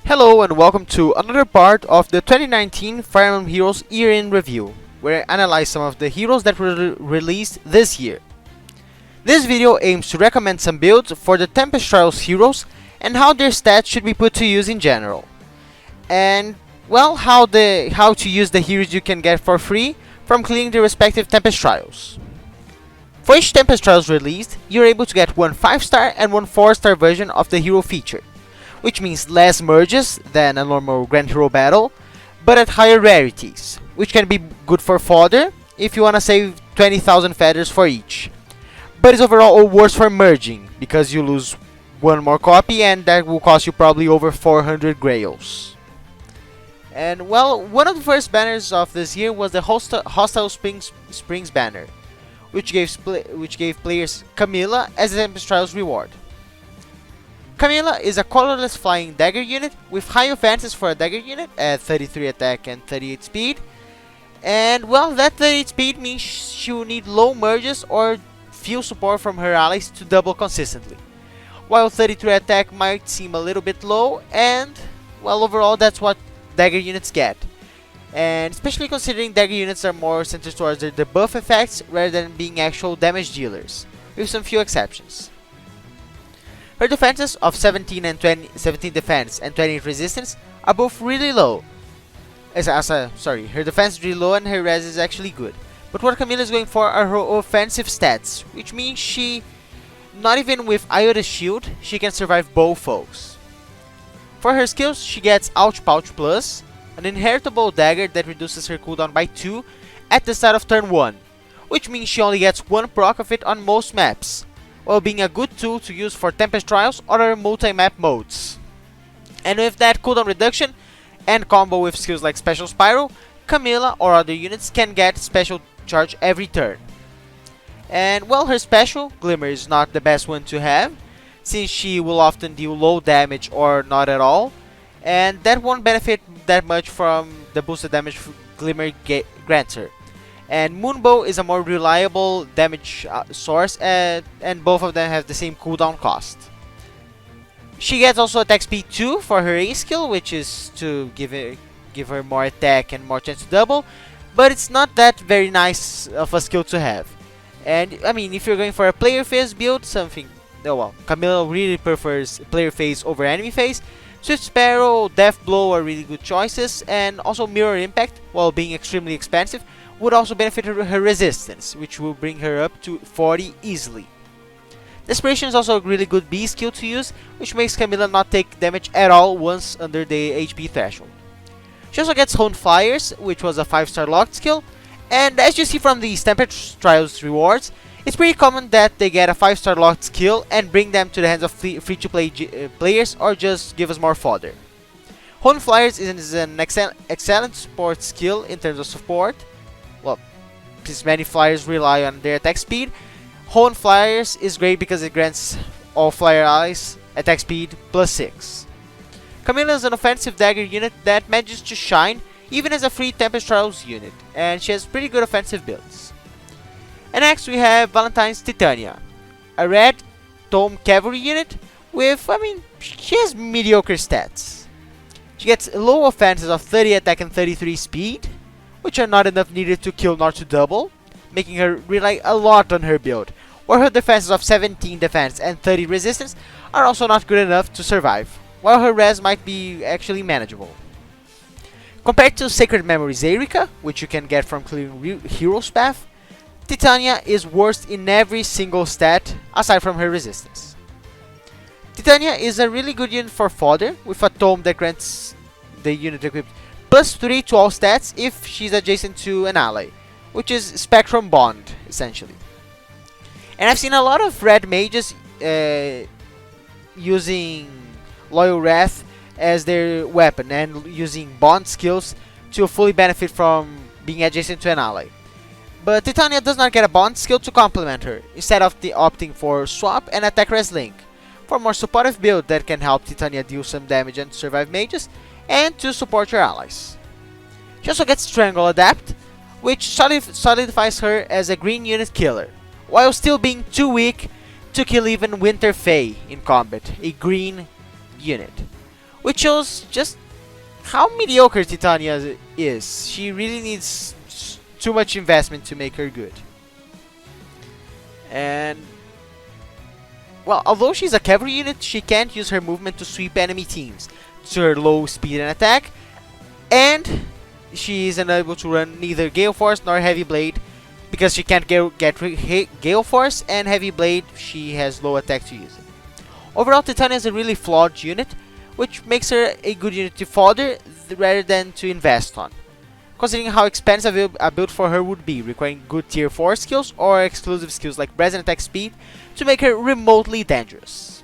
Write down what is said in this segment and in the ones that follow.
Hello and welcome to another part of the 2019 Fire Emblem Heroes Year in Review, where I analyze some of the heroes that were released this year. This video aims to recommend some builds for the Tempest Trials heroes and how their stats should be put to use in general. And, well, how to use the heroes you can get for free from clearing the respective Tempest Trials. For each Tempest Trials released, you're able to get one 5-star and one 4-star version of the hero featured, which means less merges than a normal Grand Hero battle, but at higher rarities, which can be good for fodder if you wanna save 20,000 feathers for each. But it's overall worse for merging, because you lose one more copy and that will cost you probably over 400 grails. And well, one of the first banners of this year was the Hostile Springs banner, which gave players Camilla as a Tempest Trials reward. Camilla is a colorless flying dagger unit with high offenses for a dagger unit at 33 attack and 38 speed. And well, that 38 speed means she will need low merges or few support from her allies to double consistently. While 33 attack might seem a little bit low, and well, overall that's what dagger units get. And especially considering dagger units are more centered towards their debuff effects rather than being actual damage dealers, with some few exceptions. Her defenses of 17 defense and 28 resistance are both really low. Her defense is really low and her res is actually good. But what Camilla is going for are her offensive stats, which means she, not even with Iota Shield, she can survive both foes. For her skills, she gets Ouch Pouch Plus, an inheritable dagger that reduces her cooldown by 2 at the start of turn 1, which means she only gets 1 proc of it on most maps, while being a good tool to use for Tempest Trials or other multi-map modes. And with that cooldown reduction and combo with skills like Special Spiral, Camilla or other units can get special charge every turn. And well, her special, Glimmer, is not the best one to have, since she will often deal low damage or not at all, and that won't benefit that much from the boosted damage Glimmer grants her. And Moonbow is a more reliable damage source, and both of them have the same cooldown cost. She gets also attack speed 2 for her A skill, which is to give her more attack and more chance to double, but it's not that very nice of a skill to have. And I mean, if you're going for a player phase build, Camilla really prefers player phase over enemy phase. Swift Sparrow, Death Blow are really good choices, and also Mirror Impact, while being extremely expensive, would also benefit her resistance, which will bring her up to 40 easily. Desperation is also a really good B skill to use, which makes Camilla not take damage at all once under the HP threshold. She also gets Honed Flyers, which was a 5-star locked skill, and as you see from the Tempest Trials rewards, it's pretty common that they get a 5-star locked skill and bring them to the hands of free-to-play players or just give us more fodder. Honed Flyers is an excellent support skill in terms of support. Well, since many flyers rely on their attack speed, Honed Flyers is great because it grants all flyer allies attack speed plus 6. Camilla is an offensive dagger unit that manages to shine even as a free Tempest Trials unit, and she has pretty good offensive builds. And next we have Valentine's Titania, a red Tome Cavalry unit with, she has mediocre stats. She gets low offenses of 30 attack and 33 speed, which are not enough needed to kill nor to double, making her rely a lot on her build, while her defenses of 17 defense and 30 resistance are also not good enough to survive, while her res might be actually manageable. Compared to Sacred Memories Erika, which you can get from clearing Hero's Path, Titania is worst in every single stat aside from her resistance. Titania is a really good unit for fodder, with a tome that grants the unit equipped plus 3 to all stats if she's adjacent to an ally, which is Spectrum Bond, essentially. And I've seen a lot of red mages using Loyal Wrath as their weapon and using bond skills to fully benefit from being adjacent to an ally. But Titania does not get a bond skill to complement her, instead of opting for Swap and Attack Res Link, for a more supportive build that can help Titania deal some damage and survive mages, and to support your allies. She also gets Strangle Adapt, which solidifies her as a green unit killer, while still being too weak to kill even Winter Fae in combat, a green unit. which shows just how mediocre Titania is. She really needs too much investment to make her good. And well, although she's a cavalry unit, she can't use her movement to sweep enemy teams due to her low speed and attack, and she is unable to run neither Gale Force nor Heavy Blade because she can't get Gale Force, and Heavy Blade she has low attack to use it. Overall, Titania is a really flawed unit, which makes her a good unit to fodder rather than to invest on, considering how expensive a build for her would be, requiring good tier 4 skills or exclusive skills like Breath and attack speed to make her remotely dangerous.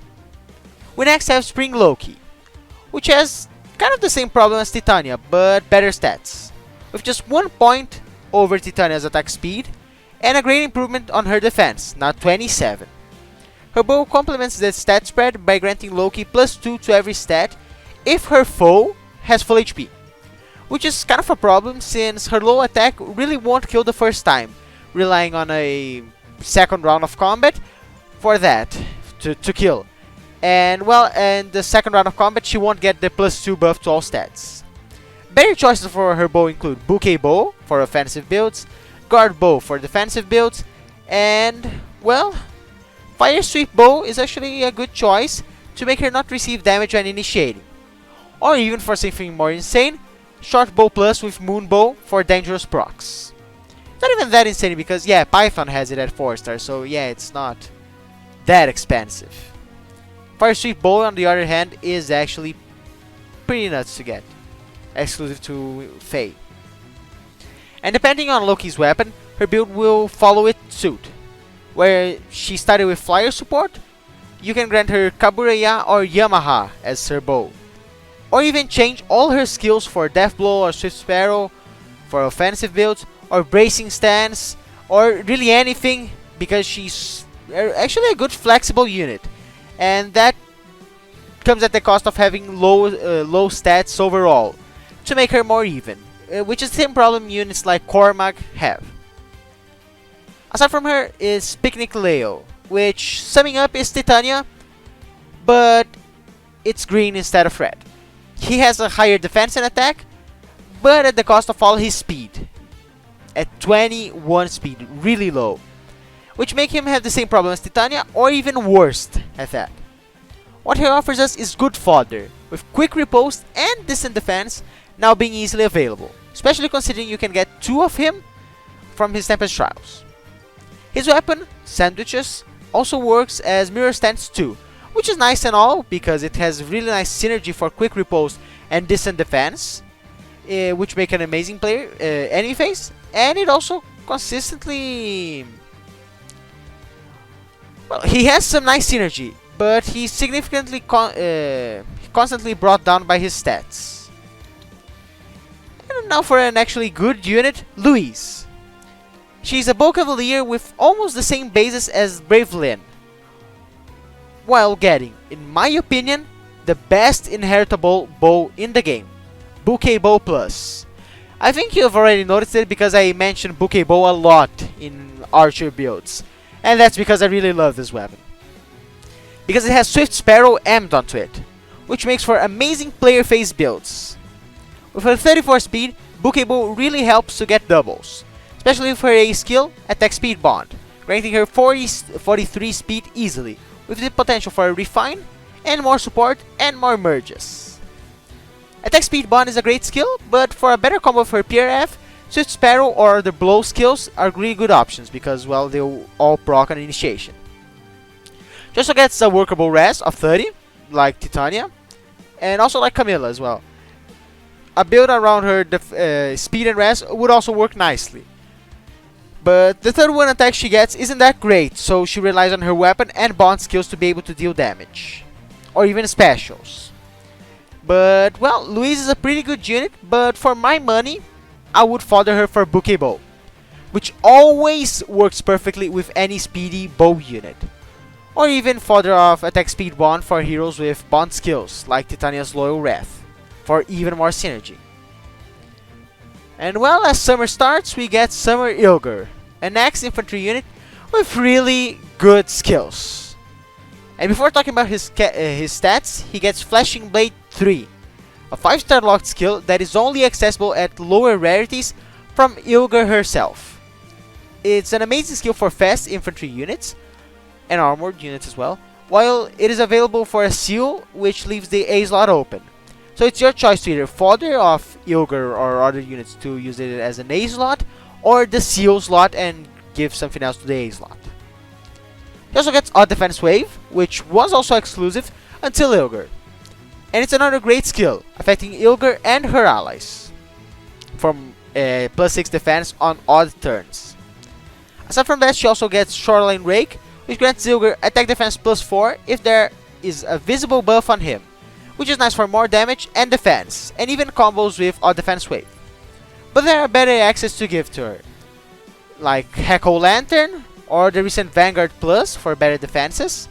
We next have Spring Loki, which has kind of the same problem as Titania, but better stats, with just 1 point over Titania's attack speed, and a great improvement on her defense, now 27. Her bow complements the stat spread by granting Loki +2 to every stat if her foe has full HP, which is kind of a problem since her low attack really won't kill the first time, relying on a second round of combat for that to kill. And well, in the second round of combat she won't get the +2 buff to all stats. Better choices for her bow include Bouquet Bow for offensive builds, Guard Bow for defensive builds, and well, Fire Sweep Bow is actually a good choice to make her not receive damage when initiating. Or even for something more insane, Short Bow Plus with Moon Bow for dangerous procs. Not even that insane because yeah, Python has it at 4 stars, so yeah, it's not that expensive. Fire Sweep Bow on the other hand is actually pretty nuts to get, exclusive to Fae. And depending on Loki's weapon, her build will follow its suit. Where she started with flyer support, you can grant her Kabureya or Yamaha as her bow. Or even change all her skills for Death Blow or Swift Sparrow for offensive builds, or Bracing Stance, or really anything, because she's actually a good flexible unit. And that comes at the cost of having low stats overall, to make her more even, which is the same problem units like Cormac have. Aside from her is Picnic Leo, which, summing up, is Titania, but it's green instead of red. He has a higher defense and attack, but at the cost of all his speed, at 21 speed, really low, which make him have the same problem as Titania, or even worse at that. What he offers us is good fodder, with quick riposte and distant defense now being easily available, especially considering you can get 2 of him from his Tempest Trials. His weapon, Sandwiches, also works as Mirror Stance 2, which is nice and all because it has really nice synergy for quick riposte and distant defense, which make an amazing player enemy face, and it also consistently... well, he has some nice synergy, but he's significantly constantly brought down by his stats. And now for an actually good unit, Louise. She's a bow cavalier with almost the same basis as Brave Lynn, while getting, in my opinion, the best inheritable bow in the game, Bouquet Bow Plus. I think you have already noticed it because I mentioned Bouquet Bow a lot in archer builds, and that's because I really love this weapon. Because it has Swift Sparrow emmed onto it, which makes for amazing player phase builds. With her 34 speed, Bouquet Bow really helps to get doubles, especially with her A skill, Attack Speed Bond, granting her 43 speed easily, with the potential for a refine, and more support, and more merges. Attack Speed Bond is a great skill, but for a better combo of her PRF, Swift Sparrow or the Blow skills are really good options because, well, they'll all proc on initiation. She also gets a workable res of 30, like Titania, and also like Camilla as well. A build around her speed and res would also work nicely. But the third one attack she gets isn't that great, so she relies on her weapon and bond skills to be able to deal damage. Or even specials. But, well, Louise is a pretty good unit, but for my money, I would fodder her for Bouquet Bow, which always works perfectly with any speedy bow unit. Or even fodder off Attack Speed Bond for heroes with bond skills, like Titania's Loyal Wrath, for even more synergy. And well, as summer starts, we get Summer Ilger, an axe infantry unit with really good skills. And before talking about his stats, he gets Flashing Blade 3, a 5-star locked skill that is only accessible at lower rarities from Ilger herself. It's an amazing skill for fast infantry units, and armored units as well, while it is available for a seal, which leaves the A slot open. So it's your choice to either fodder off Ilger or other units to use it as an A slot, or the seal slot and give something else to the A slot. He also gets Odd Defense Wave, which was also exclusive until Ilger. And it's another great skill, affecting Ilger and her allies, from plus 6 defense on odd turns. Aside from that, she also gets Shoreline Rake, which grants Ilger attack defense plus 4 if there is a visible buff on him, which is nice for more damage and defense, and even combos with Odd Defense Wave. But there are better access to give to her, like Heckle Lantern, or the recent Vanguard Plus for better defenses,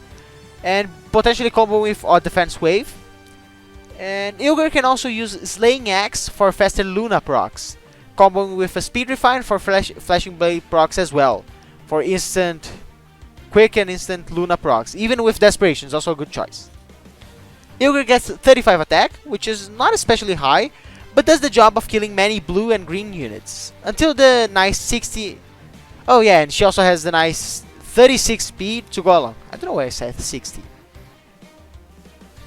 and potentially combo with Odd Defense Wave. And Ilger can also use Slaying Axe for faster Luna procs, comboing with a Speed Refine for Flashing Blade procs as well, for quick and instant Luna procs, even with Desperation is also a good choice. Ilger gets 35 attack, which is not especially high, but does the job of killing many blue and green units, until the nice 60... Oh yeah, and she also has the nice 36 speed to go along. I don't know why I said 60.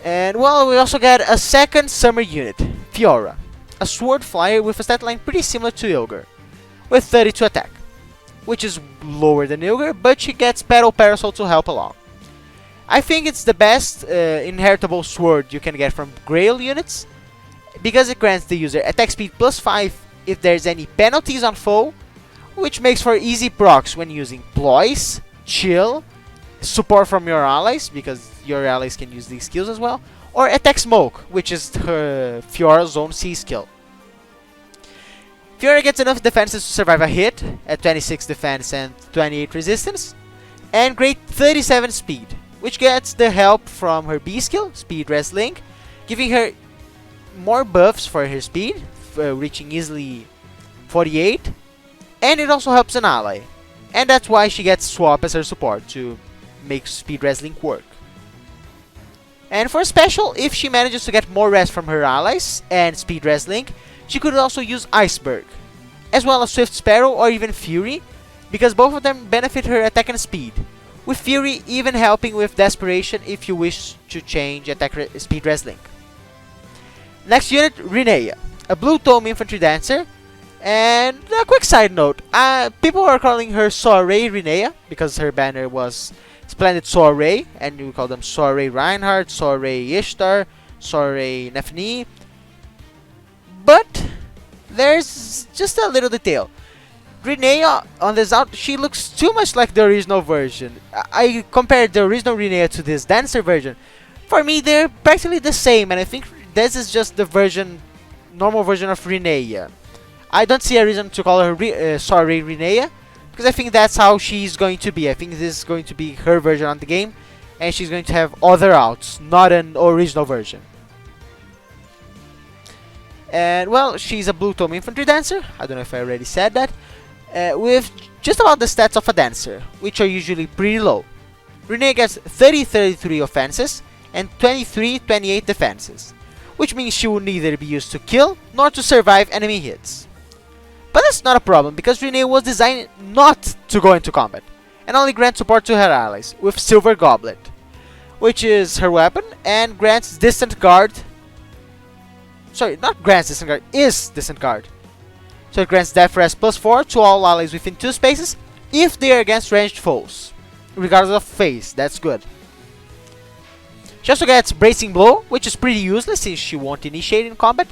And well, we also get a second summer unit, Fiora, a sword flyer with a stat line pretty similar to Ilger, with 32 attack, which is lower than Ilger, but she gets Petal Parasol to help along. I think it's the best inheritable sword you can get from Grail units, because it grants the user attack speed plus 5 if there's any penalties on foe, which makes for easy procs when using Ploys, Chill, support from your allies, because your allies can use these skills as well, or Attack Smoke, which is her Fiora's own C skill. Fiora gets enough defenses to survive a hit at 26 defense and 28 resistance, and great 37 speed, which gets the help from her B skill, Speed Res Link, giving her more buffs for her speed, reaching easily 48, and it also helps an ally, and that's why she gets Swap as her support to make Speed Res Link work. And for special, if she manages to get more rest from her allies and Speed Res Link, she could also use Iceberg, as well as Swift Sparrow or even Fury, because both of them benefit her attack and speed, with Fury even helping with Desperation if you wish to change attack Speed Res Link. Next unit, Renea, a Blue Tome Infantry Dancer. And a quick side note, people are calling her Soiree Renea, because her banner was Splendid Soiree, and we call them Soiree Reinhardt, Soiree Ishtar, Soiree Nefni. But there's just a little detail. Renea on this out, she looks too much like the original version. I compared the original Renea to this dancer version. For me, they're practically the same, and I think this is just the normal version of Renea. I don't see a reason to call her Soiree Renea, because I think that's how she's going to be. I think this is going to be her version on the game, and she's going to have other outs, not an original version. And well, she's a Blue Tome Infantry Dancer, I don't know if I already said that, with just about the stats of a dancer, which are usually pretty low. Renea gets 30-33 offenses and 23-28 defenses, which means she will neither be used to kill nor to survive enemy hits. But that's not a problem, because Renea was designed not to go into combat, and only grants support to her allies, with Silver Goblet, which is her weapon, and grants Distant Guard. Sorry, not grants Distant Guard, is Distant Guard. So it grants Death Rest plus 4 to all allies within 2 spaces, if they are against ranged foes, regardless of phase. That's good. She also gets Bracing Blow, which is pretty useless since she won't initiate in combat,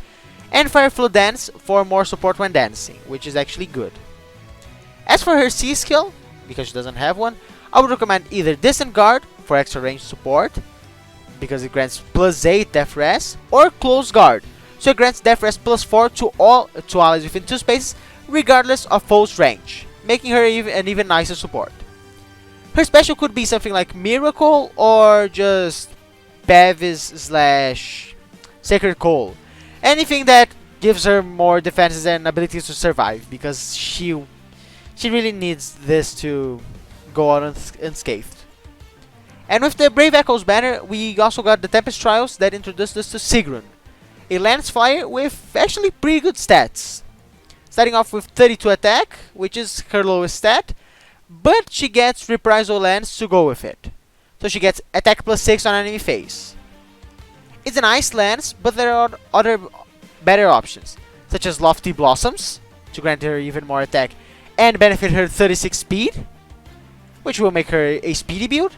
and Fire Flow Dance for more support when dancing, which is actually good. As for her C skill, because she doesn't have one, I would recommend either Distant Guard for extra range support, because it grants plus 8 Death Rest, or Close Guard, so it grants Death Rest plus 4 to allies within 2 spaces, regardless of foe's range, making her an even nicer support. Her special could be something like Miracle, or just Bevis / Sacred Coal. Anything that gives her more defenses and abilities to survive, because she really needs this to go out unscathed. And with the Brave Echoes banner, we also got the Tempest Trials that introduced us to Sigrid, a lance flyer with actually pretty good stats. Starting off with 32 attack, which is her lowest stat, but she gets reprisal lance to go with it. So she gets attack plus 6 on enemy face. It's a nice lance, but there are other better options, such as Lofty Blossoms, to grant her even more attack and benefit her 36 speed, which will make her a speedy build,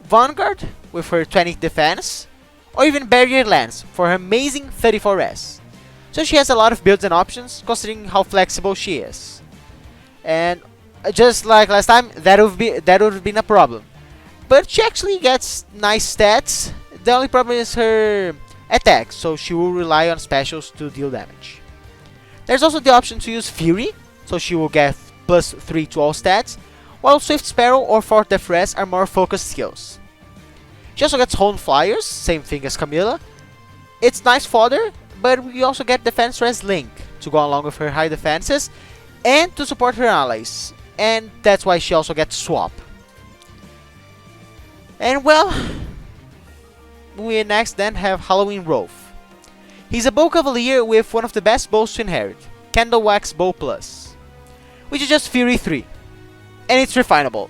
Vanguard with her 20 defense, or even Barrier Lance for her amazing 34 res. So she has a lot of builds and options, considering how flexible she is. And just like last time, that would have been a problem. But she actually gets nice stats. The only problem is her attack, so she will rely on specials to deal damage. There's also the option to use Fury, so she will get plus 3 to all stats, while Swift Sparrow or Fourth Death Res are more focused skills. She also gets Hone Flyers, same thing as Camilla. It's nice fodder, but we also get Defense Res Link to go along with her high defenses and to support her allies, and that's why she also gets Swap. And well, we next then have Halloween Wraith. He's a bow cavalier with one of the best bows to inherit, Candle Wax Bow Plus, which is just Fury 3, and it's refinable.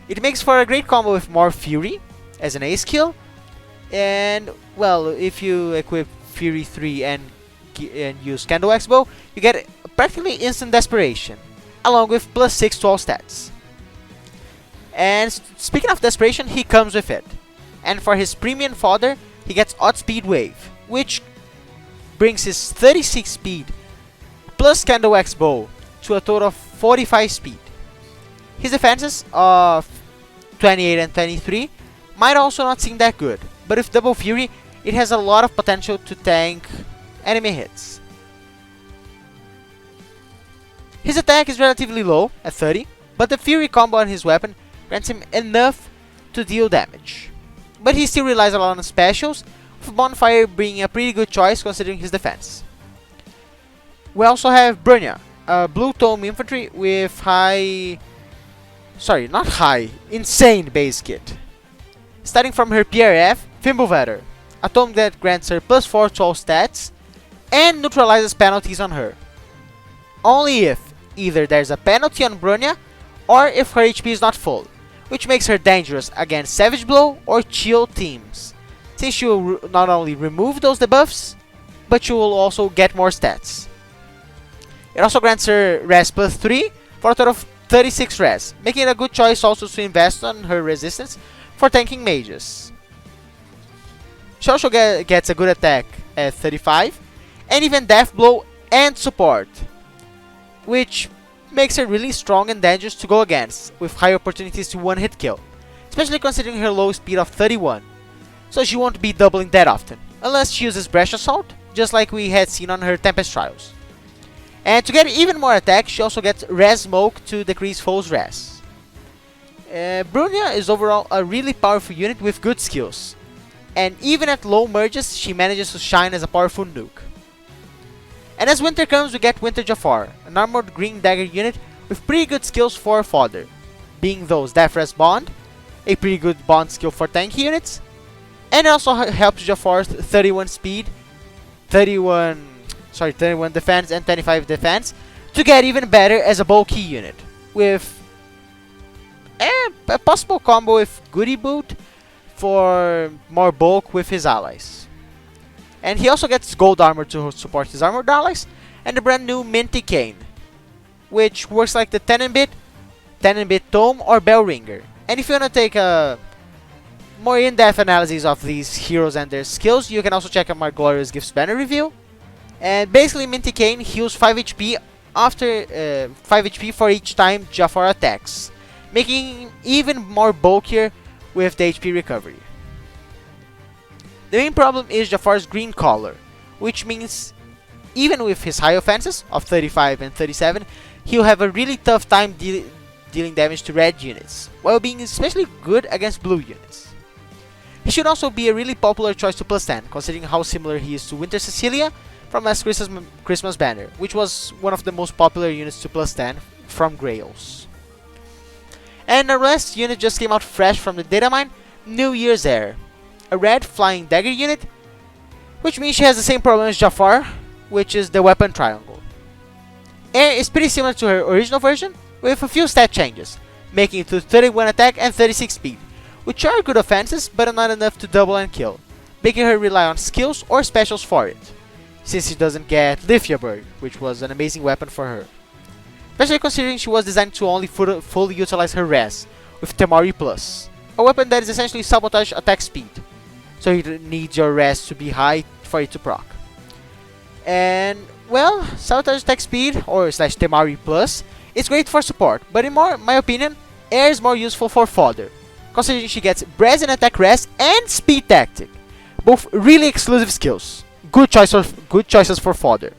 It makes for a great combo with more Fury as an A skill, and well, if you equip Fury 3 and use Candle Wax Bow, you get practically instant Desperation, along with plus 6 to all stats. And speaking of Desperation, he comes with it. And for his premium fodder, he gets Outspeed Wave, which brings his 36 speed plus Candle Wax Bow to a total of 45 speed. His defenses of 28 and 23 might also not seem that good, but with Double Fury, it has a lot of potential to tank enemy hits. His attack is relatively low at 30, but the Fury combo on his weapon grants him enough to deal damage. But he still relies a lot on specials, with Bonfire being a pretty good choice considering his defense. We also have Renea, a blue tome infantry with insane base kit. Starting from her PRF, Fimbulvetter, a tome that grants her plus 4 to all stats and neutralizes penalties on her. Only if either there's a penalty on Renea or if her HP is not full, which makes her dangerous against Savage Blow or Chill teams, since she will not only remove those debuffs, but she will also get more stats. It also grants her res plus 3 for a total of 36 res, making it a good choice also to invest on her resistance for tanking mages. She also gets a good attack at 35, and even Death Blow and support, which makes her really strong and dangerous to go against, with high opportunities to one-hit kill, especially considering her low speed of 31, so she won't be doubling that often, unless she uses Brash Assault, just like we had seen on her Tempest Trials. And to get even more attack, she also gets Res Smoke to decrease foes' res. Renea is overall a really powerful unit with good skills, and even at low merges, she manages to shine as a powerful nuke. And as winter comes, we get Winter Jafar, an armored green dagger unit with pretty good skills for fodder, being those Death Res Bond, a pretty good bond skill for tank units, and it also helps Jafar's 31 speed, 31 defense and 25 defense to get even better as a bulky unit, with a possible combo with Goody Boot for more bulk with his allies. And he also gets gold armor to support his armored allies, and the brand new Minty Cane, which works like the 10-bit Tome or Bell Ringer. And if you want to take a more in-depth analysis of these heroes and their skills, you can also check out my Glorious Gifts banner review. And basically, Minty Cane heals 5 HP after 5 HP for each time Jafar attacks, making him even more bulkier with the HP recovery. The main problem is Jafar's green color, which means even with his high offenses of 35 and 37, he'll have a really tough time dealing damage to red units, while being especially good against blue units. He should also be a really popular choice to plus 10, considering how similar he is to Winter Cecilia from last Christmas banner, which was one of the most popular units to plus 10 from Grails. And the last unit just came out fresh from the data mine, New Year's Air, a red flying dagger unit which means she has the same problem as Jafar, which is the weapon triangle. Air is pretty similar to her original version, with a few stat changes, making it to 31 attack and 36 speed, which are good offenses but not enough to double and kill, making her rely on skills or specials for it, since she doesn't get Lithiaberg, which was an amazing weapon for her. Especially considering she was designed to only fully utilize her res, with Temari Plus, a weapon that is essentially sabotage attack speed, so you need your res to be high for it to proc. And well, sabotage attack speed, or slash Temari Plus, is great for support, but in my opinion, Air is more useful for fodder, considering she gets Brez and attack res and speed tactic, both really exclusive skills. Good choices for fodder.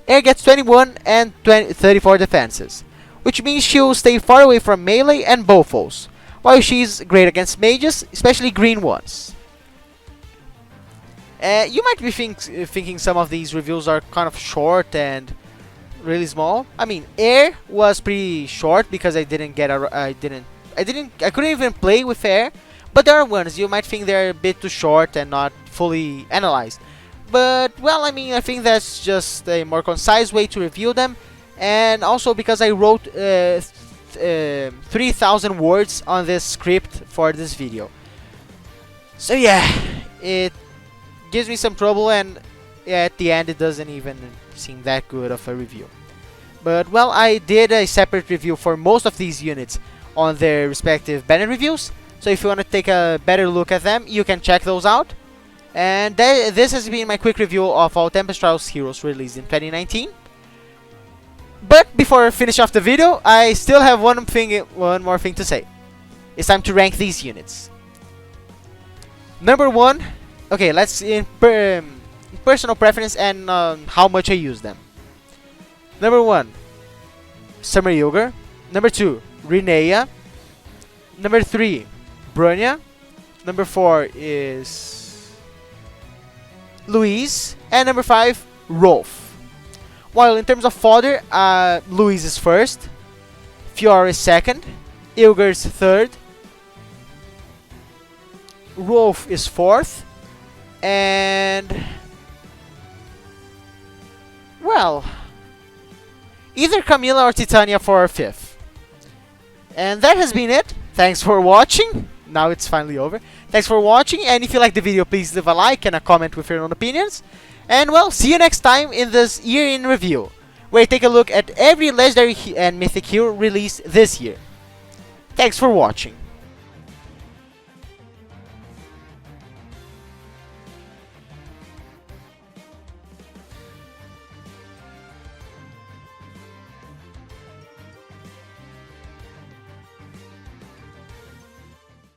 Air gets 21 and 34 defenses, which means she'll stay far away from melee and bow foes, while she's great against mages, especially green ones. You might be thinking some of these reviews are kind of short and really small. I mean, Air was pretty short because I couldn't even play with Air. But there are ones you might think they're a bit too short and not fully analyzed. But well, I mean, I think that's just a more concise way to review them, and also because I wrote 3,000 words on this script for this video. So yeah, it gives me some trouble, and at the end it doesn't even seem that good of a review. But well, I did a separate review for most of these units on their respective banner reviews, so if you want to take a better look at them, you can check those out. And this has been my quick review of all Tempest Trials heroes released in 2019. But before I finish off the video, I still have one more thing to say. It's time to rank these units. Number 1, okay, let's in personal preference and how much I use them. Number 1, Summer Yoga. Number 2, Renea. Number 3, Bravia. Number 4 is Louise. And number 5, Rolf. While in terms of fodder, Louise is first, Fiora is second, Ilger is third, Rolf is fourth, and well, either Camilla or Titania for fifth. And that has been it. Thanks for watching. Now it's finally over. Thanks for watching, and if you like the video, please leave a like and a comment with your own opinions. And well, see you next time in this year in review, where I take a look at every legendary and mythic hero released this year. Thanks for watching.